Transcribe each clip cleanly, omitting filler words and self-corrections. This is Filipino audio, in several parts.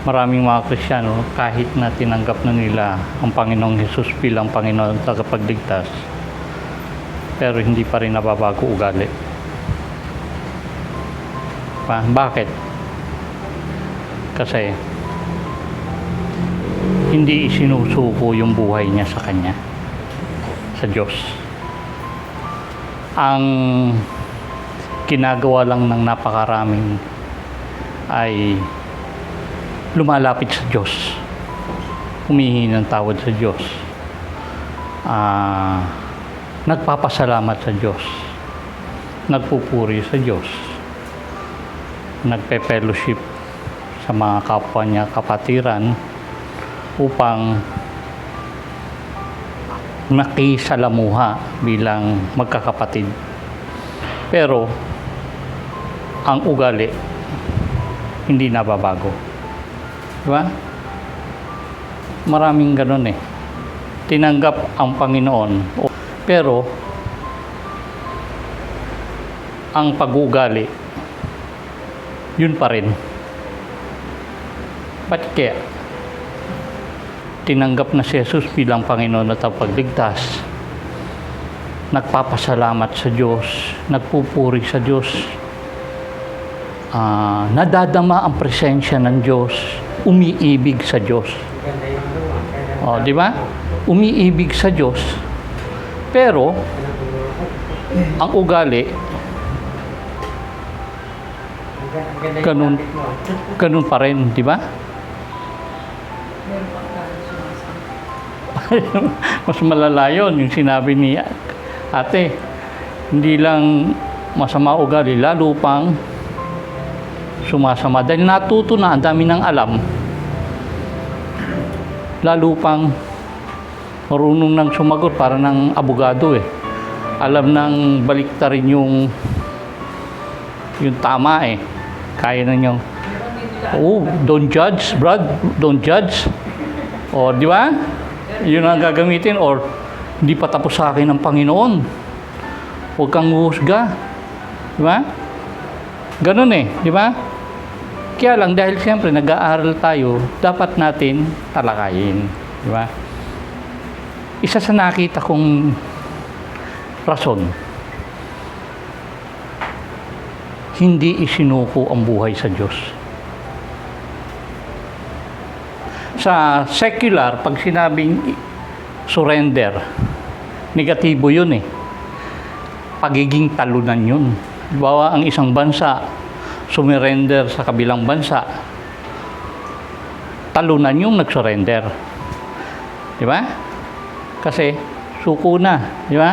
maraming mga Kristiyano, kahit na tinanggap na nila ang Panginoong Hesus bilang Panginoon at tagapagligtas, pero hindi pa rin nababago ugali. Bakit? Kasi hindi isinusuko yung buhay niya sa Kanya, sa Diyos. Ang ginagawa lang ng napakaraming ay lumalapit sa Diyos, humihingi ng tawad sa Diyos, nagpapasalamat sa Diyos, nagpupuri sa Diyos, nagpe-fellowship sa mga kapwa niya kapatiran upang makisalamuha bilang magkakapatid. Pero ang ugali hindi nababago. Diba? Maraming ganun eh. Tinanggap ang Panginoon, pero ang pag-ugali, yun pa rin. Ba't kaya? Tinanggap na si Jesus bilang Panginoon at tagapagligtas, nagpapasalamat sa Diyos, nagpupuri sa Diyos, nadadama ang presensya ng Diyos, umiibig sa Diyos. Di ba? Umiibig sa Diyos, pero ang ugali, ganun pa rin, di ba? Mas malala yun, yung sinabi ni ate, hindi lang masama ugali, lalo pang sumasama. Dahil natuto na, ang dami ng alam, lalo pang marunong nang sumagot para ng abogado eh. Alam nang baliktarin yung tama eh. Kaya na niyang, don't judge, Brad, don't judge. O, di ba? Yun ang gagamitin. Or, hindi pa tapos sa akin ng Panginoon. Huwag kang huhusga. Di ba? Ganun eh, di ba? Kaya lang, dahil siyempre nag-aaral tayo, dapat natin talakayin. Di ba? Isa sa nakita kong rason, hindi isinuko ang buhay sa Diyos. Sa secular, pag sinabing surrender, negatibo yun eh. Pagiging talunan yun. Bawa ang isang bansa, sumurrender sa kabilang bansa, talunan yung nag-surrender. Di ba? Kasi suko na, di ba?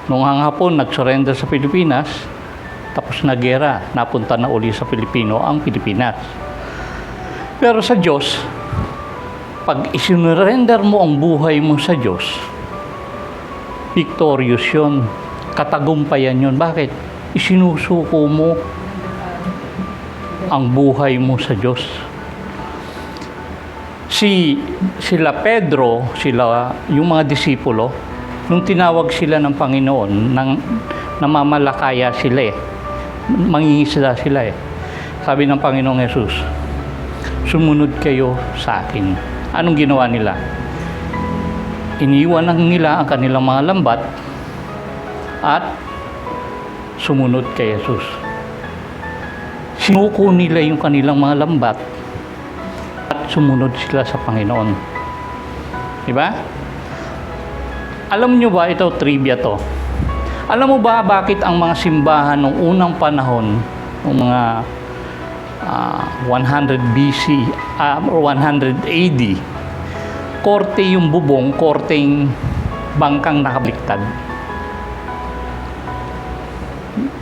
Nung hapon nag-surrender sa Pilipinas, tapos na gera, napunta na uli sa Pilipino ang Pilipinas. Pero sa Diyos, pag isinurrender mo ang buhay mo sa Diyos, victorious yun, katagumpayan yun. Bakit? Isinusuko mo ang buhay mo sa Diyos. Sila Pedro, yung mga disipulo, nung tinawag sila ng Panginoon, namamalakaya sila eh. Mangingisda sila eh. Sabi ng Panginoong Hesus, sumunod kayo sa akin. Anong ginawa nila? Iniwan nila ang kanilang mga lambat at sumunod kay Hesus. Sinuko nila yung kanilang mga lambat at sumunod sila sa Panginoon. Diba? Alam nyo ba, ito trivia to. Alam mo ba bakit ang mga simbahan ng unang panahon, ng mga 100 BC or 100 AD, korte yung bubong, korteng bangkang nakabaliktad.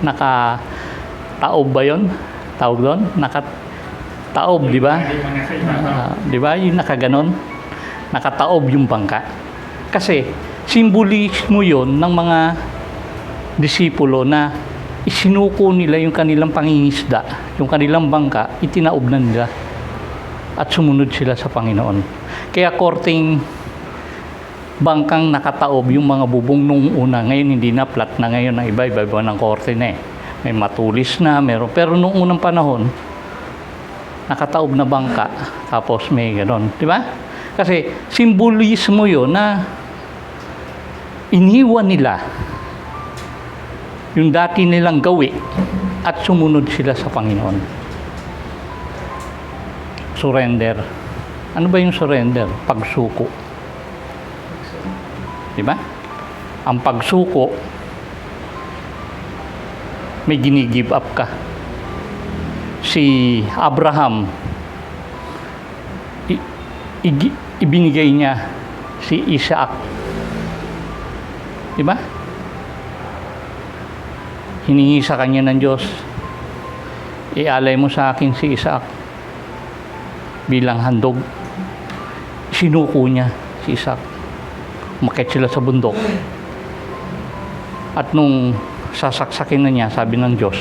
Nakataob ba yun? Tawag doon? Nakataob, di ba? Di ba? Yung nakaganon. Nakataob yung bangka. Kasi, simbolismo yun ng mga disipulo na isinuko nila yung kanilang pangingisda, yung kanilang bangka, itinaob na nila at sumunod sila sa Panginoon. Kaya korting bangkang nakataob yung mga bubong nung una. Ngayon hindi na, flat na ngayon ang iba ng korte na eh. May matulis na, meron. Pero nung unang panahon, nakataob na bangka, tapos may ganon, di ba? Kasi simbolismo yun na iniwan nila yung dati nilang gawi at sumunod sila sa Panginoon. Surrender. Ano ba yung surrender? Pagsuko. Di ba? Ang pagsuko, may gini-give up ka. Si Abraham, ibinigay niya si Isaac. Di ba? Hiningi sa kanya ng Diyos, ialay mo sa akin si Isaac bilang handog. Sinuko niya si Isaac. Umakyat sila sa bundok. At nung sasaksakin na niya, sabi ng Diyos,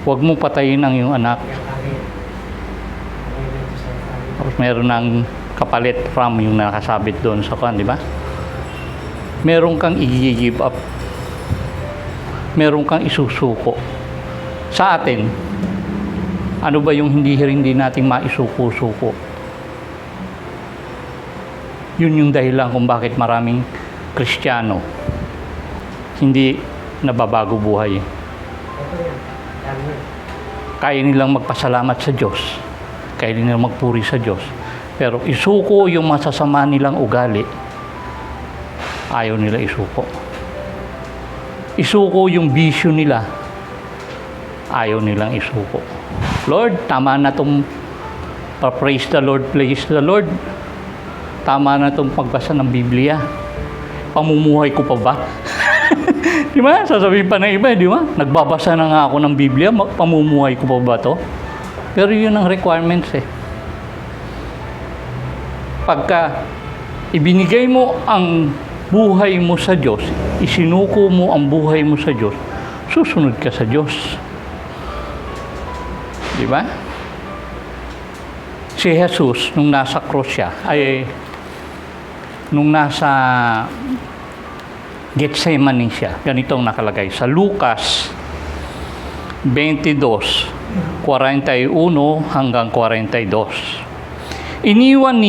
huwag mo patayin ang iyong anak. Tapos meron ng kapalit ram yung nakasabit doon sa kan, di ba? Meron kang i-give up. Meron kang isusuko. Sa atin, ano ba yung hindi nating maisuko-suko? Yun yung dahilan kung bakit maraming Kristiyano hindi nababago buhay. Kaya nilang magpasalamat sa Diyos. Kaya nilang magpuri sa Diyos. Pero isuko yung masasama nilang ugali, ayaw nila isuko. Isuko yung bisyo nila, ayaw nilang isuko. Lord, tama na itong praise the Lord, praise the Lord. Tama na itong pagbasa ng Biblia. Pamumuhay ko pa ba? Di ba? Sasabihin pa ng iba, di ba? Nagbabasa na nga ako ng Biblia, pamumuhay ko pa ba to? Pero yun ang requirements eh. Pagka ibinigay mo ang buhay mo sa Diyos, isinuko mo ang buhay mo sa Diyos, susunod ka sa Diyos. Di ba? Si Jesus, nung nasa cross siya, nung nasa Gethsemane siya, ganito ang nakalagay sa Lucas 22:41 hanggang 42. Iniwan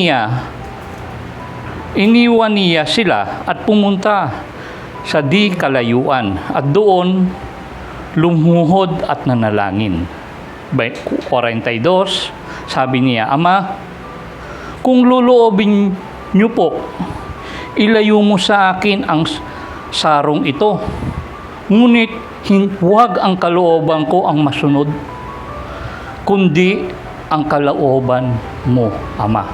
niya sila at pumunta sa di kalayuan at doon lumuhod at nanalangin. 42, sabi niya, Ama, kung luluobin niyo po, ilayo mo sa akin ang sarong ito. Ngunit huwag ang kalooban ko ang masunod, kundi ang kalooban mo, Ama.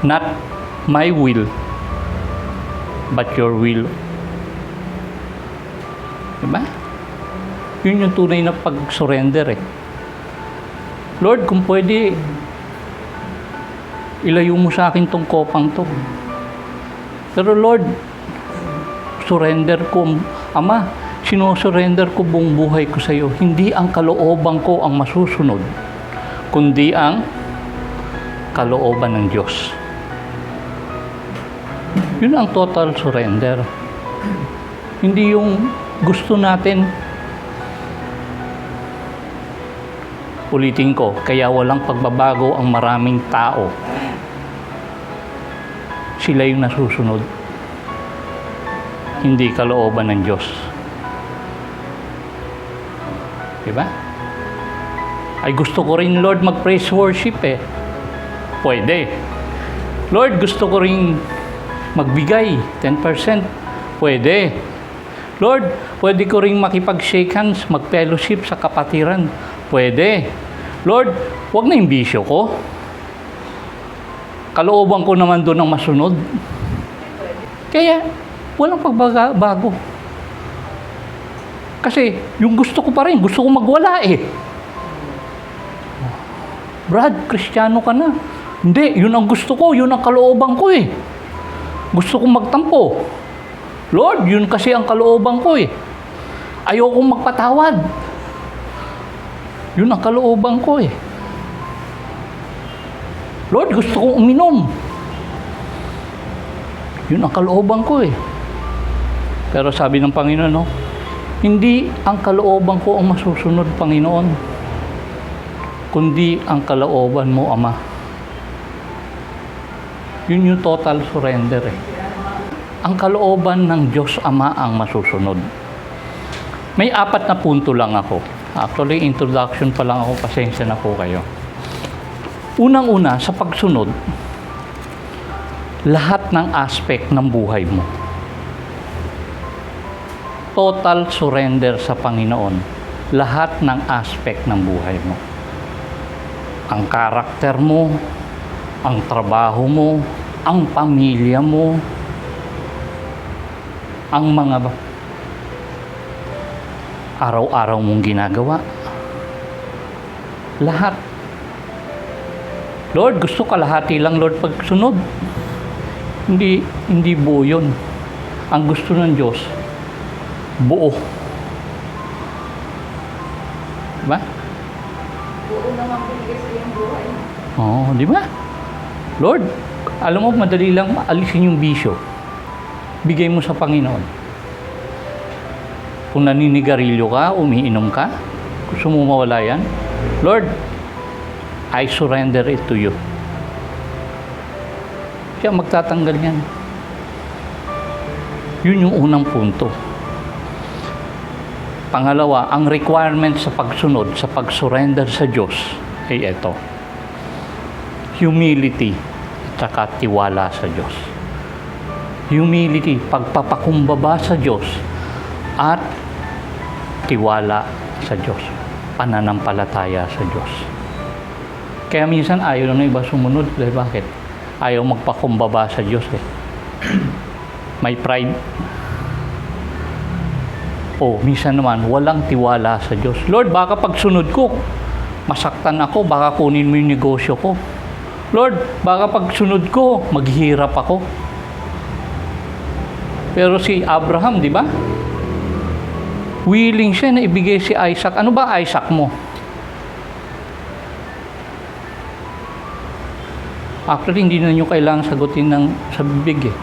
Not my will, but your will. Diba? Yun yung tunay na pag-surrender eh. Lord, kung pwede, ilayo mo sa akin tong kopang to. Pero Lord, surrender ko, Ama, sinosurrender ko buong buhay ko sa iyo. Hindi ang kalooban ko ang masusunod, kundi ang kalooban ng Diyos. Yun ang total surrender. Hindi yung gusto natin. Ulitin ko, kaya walang pagbabago ang maraming tao. Sila yung nasusunod. Hindi kalooban ng Diyos. Diba? Ay gusto ko rin, Lord, mag-praise worship eh. Pwede. Lord, gusto ko rin magbigay 10%. Pwede. Lord, pwede ko rin makipag-shake hands, mag-fellowship sa kapatiran. Pwede. Lord, wag na yung bisyo ko. Kalooban ko naman doon ang masunod. Kaya, walang pagbabago. Kasi, yung gusto ko pa rin, gusto ko magwala eh. Brad, Kristiyano ka na. Hindi, yun ang gusto ko, yun ang kalooban ko eh. Gusto kong magtampo. Lord, yun kasi ang kalooban ko eh. Ayokong magpatawad. Yun ang kalooban ko eh. Lord, gusto kong uminom. Yun ang kalooban ko eh. Pero sabi ng Panginoon, no, Hindi ang kalooban ko ang masusunod, Panginoon, kundi ang kalooban mo, Ama. Yun yung total surrender eh. Ang kalooban ng Diyos Ama ang masusunod. May 4 na punto lang ako. Actually, introduction pa lang ako, pasensya na po kayo. Unang-una, sa pagsunod, lahat ng aspect ng buhay mo. Total surrender sa Panginoon. Lahat ng aspect ng buhay mo. Ang karakter mo, ang trabaho mo, ang pamilya mo, ang mga araw-araw mong ginagawa. Lahat. Lord, gusto kalahati lang, Lord, pagsunod. Hindi buo yun. Ang gusto ng Diyos, buo. Diba? Oo naman binigay sa iyong buhay. Oo, di ba? Lord, alam mo, madali lang alisin yung bisyo. Bigay mo sa Panginoon. Kung naninigarilyo ka, umiinom ka, gusto mo mawala yan, Lord, I surrender it to you. Siya magtatanggal yan. Yun yung unang punto. Pangalawa, ang requirement sa pagsunod, sa pag-surrender sa Diyos ay ito. Humility at saka tiwala sa Diyos. Humility, pagpapakumbaba sa Diyos at tiwala sa Diyos. Pananampalataya sa Diyos. Kaya minsan ayaw na iba sumunod. Dahil bakit? Ayaw magpakumbaba sa Diyos eh. May pride. O minsan naman, walang tiwala sa Diyos. Lord, baka pagsunod ko, masaktan ako, baka kunin mo yung negosyo ko. Lord, baka pagsunod ko, maghihirap ako. Pero si Abraham, di ba? Willing siya na ibigay si Isaac. Ano ba Isaac mo? Actually, hindi na nyo kailangan sagutin sa bibig eh.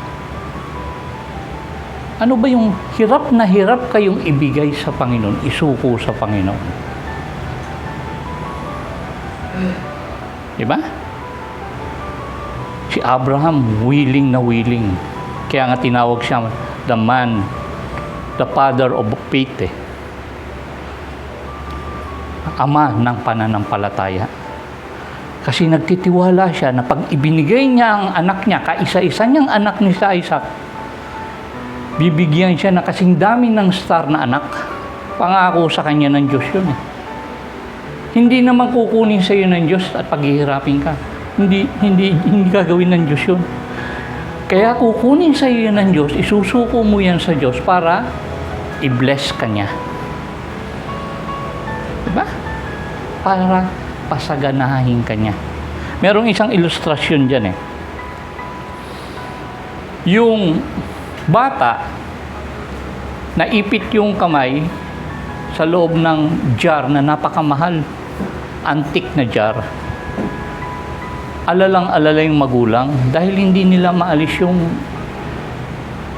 Ano ba yung hirap na hirap kayong ibigay sa Panginoon, isuko sa Panginoon? Diba? Si Abraham, willing na willing. Kaya nga tinawag siya the man, the father of faith eh. Ama ng pananampalataya. Kasi nagtitiwala siya na pag ibinigay niya ang anak niya, kaisa-isa niyang anak ni sa Isaac, bibigyan siya na kasing dami ng star na anak. Pangako sa kanya ng Diyos yun eh. Hindi naman kukunin sa iyo ng Diyos at paghihirapin ka. Hindi gagawin ng Diyos yun. Kaya kukunin sa iyo ng Diyos, isusuko mo yan sa Diyos para i-bless ka niya. Diba? Para pasaganahin ka niya. Merong isang ilustrasyon dyan eh. Yung bata, naipit yung kamay sa loob ng jar na napakamahal. Antique na jar. Alalang-alala yung magulang dahil hindi nila maalis yung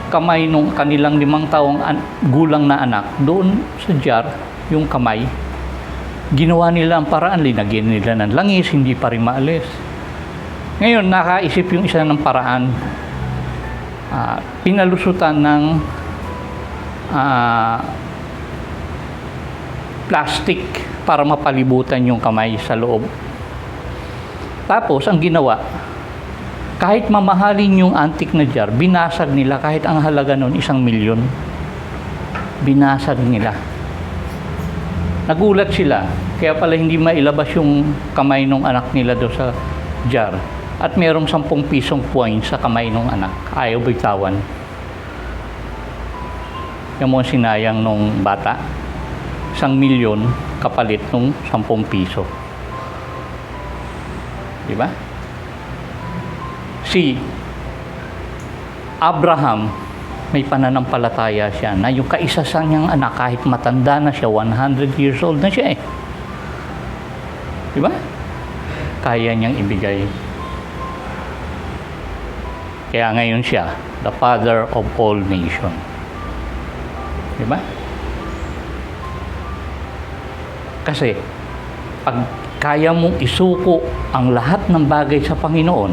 kamay nung kanilang 5 taong gulang na anak doon sa jar, yung kamay. Ginawa nila ang paraan, linagyan nila ng langis, hindi pa rin maalis. Ngayon, nakaisip yung isa ng paraan. Pinalusutan ng plastic para mapalibutan yung kamay sa loob. Tapos, ang ginawa, kahit mamahalin yung antique na jar, binasag nila kahit ang halaga nun 1,000,000. Binasag nila. Nagulat sila, kaya pala hindi mailabas yung kamay ng anak nila doon sa jar. At merong 10 pisong coin sa kamay ng anak. Ayaw bitawan. Yung mga sinayang nung bata, 1,000,000 kapalit nung 10 piso. Diba? Si Abraham, may pananampalataya siya na yung kaisa sa niyang anak, kahit matanda na siya, 100 years old na siya eh. Diba? Kaya niyang ibigay. Kaya ngayon siya, the father of all nations. Diba? Kasi, pag kaya mong isuko ang lahat ng bagay sa Panginoon,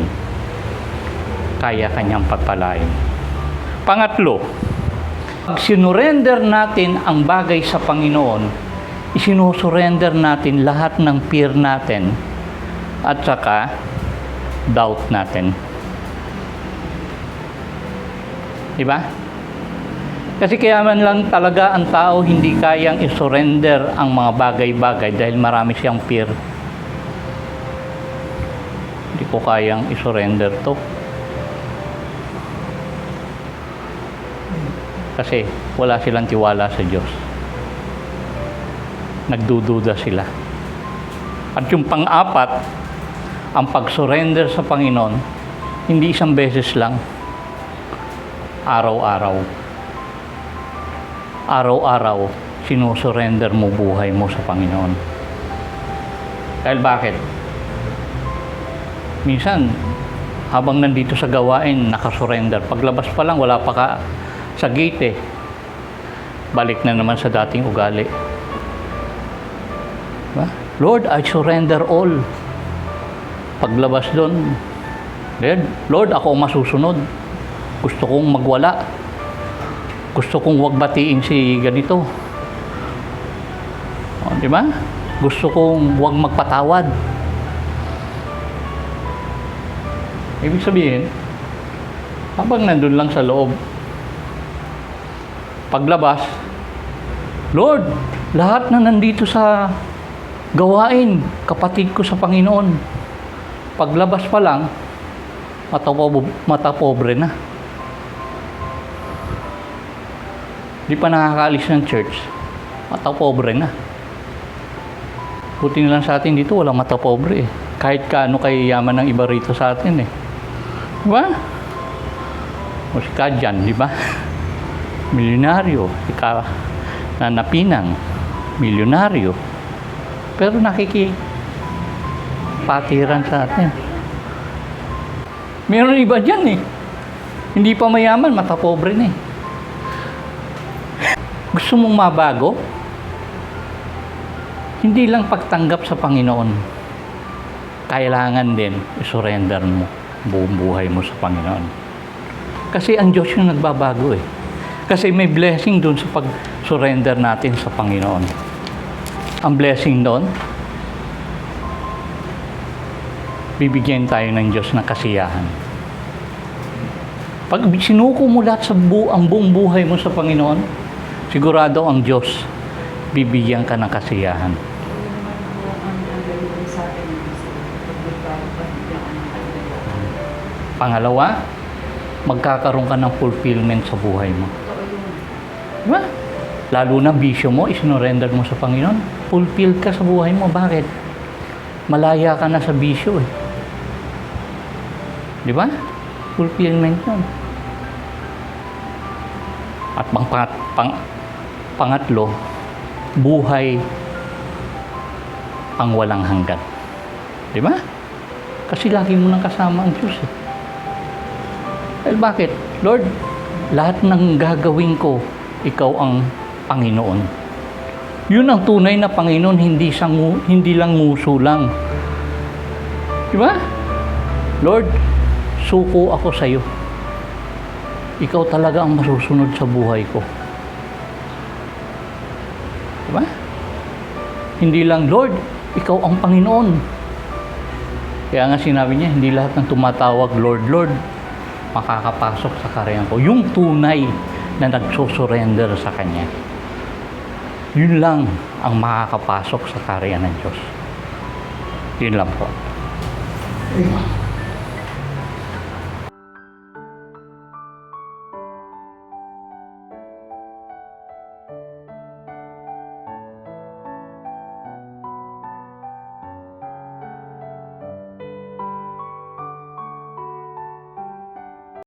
kaya kanyang pagpalain. Pangatlo, pag sinurrender natin ang bagay sa Panginoon, isinusurrender natin lahat ng fear natin at saka doubt natin. Diba? Kasi kaya man lang talaga ang tao hindi kayang isurrender ang mga bagay-bagay dahil marami siyang fear. Hindi ko kayang isurrender to. Kasi wala silang tiwala sa Diyos. Nagdududa sila. At yung pang-apat, ang pag-surrender sa Panginoon, hindi isang beses lang. Araw-araw. Araw-araw, sinusurrender mo buhay mo sa Panginoon. Dahil bakit? Minsan, habang nandito sa gawain, nakasurrender. Paglabas pa lang, wala pa ka sa gate eh. Balik na naman sa dating ugali. Diba? Lord, I surrender all. Paglabas doon, Lord, ako masusunod. Gusto kong magwala. Gusto kong wag batiin si ganito. O, di ba? Gusto kong wag magpatawad. Ibig sabihin, habang nandun lang sa loob, paglabas, Lord, lahat na nandito sa gawain, kapatid ko sa Panginoon. Paglabas pa lang, mata pobre na. Di pa nakakaalis ng church, mata pobre na. Buti na lang sa atin dito, walang mata pobre eh. Kahit kaano kay yaman ng iba rito sa atin eh. Diba? O si Kadyan, di ba? Milyonaryo, si Nanapinang, milyonaryo. Pero nakikipatiran sa atin. Meron iba dyan eh. Hindi pa mayaman, mata pobre na eh. Gusto mong mabago? Hindi lang pagtanggap sa Panginoon. Kailangan din isurrender mo buong buhay mo sa Panginoon. Kasi ang Diyos yung nagbabago eh. Kasi may blessing doon sa pag-surrender natin sa Panginoon. Ang blessing doon, bibigyan tayo ng Diyos ng kasiyahan. Pag sinuko mo lahat sa ang buong buhay mo sa Panginoon, sigurado ang Diyos, bibigyan ka ng kasiyahan. Pangalawa, magkakaroon ka ng fulfillment sa buhay mo. Diba? Lalo na bisyo mo, isinurrender mo sa Panginoon, fulfilled ka sa buhay mo. Bakit? Malaya ka na sa bisyo eh. Diba? Fulfillment yun. At pangatlo, buhay ang walang hanggan. Diba? Kasi lagi mo nang kasama ang Diyos eh. Dahil bakit? Lord, lahat ng gagawin ko, ikaw ang Panginoon. Yun ang tunay na Panginoon, hindi lang nguso lang. Diba? Lord, suko ako sa iyo. Ikaw talaga ang masusunod sa buhay ko. Diba? Hindi lang, Lord, ikaw ang Panginoon. Kaya nga sinabi niya, hindi lahat ng tumatawag, Lord, Lord, makakapasok sa karyan ko. Yung tunay na nagsusurrender sa Kanya. Yun lang ang makakapasok sa karyan ng Diyos. Yun lang po.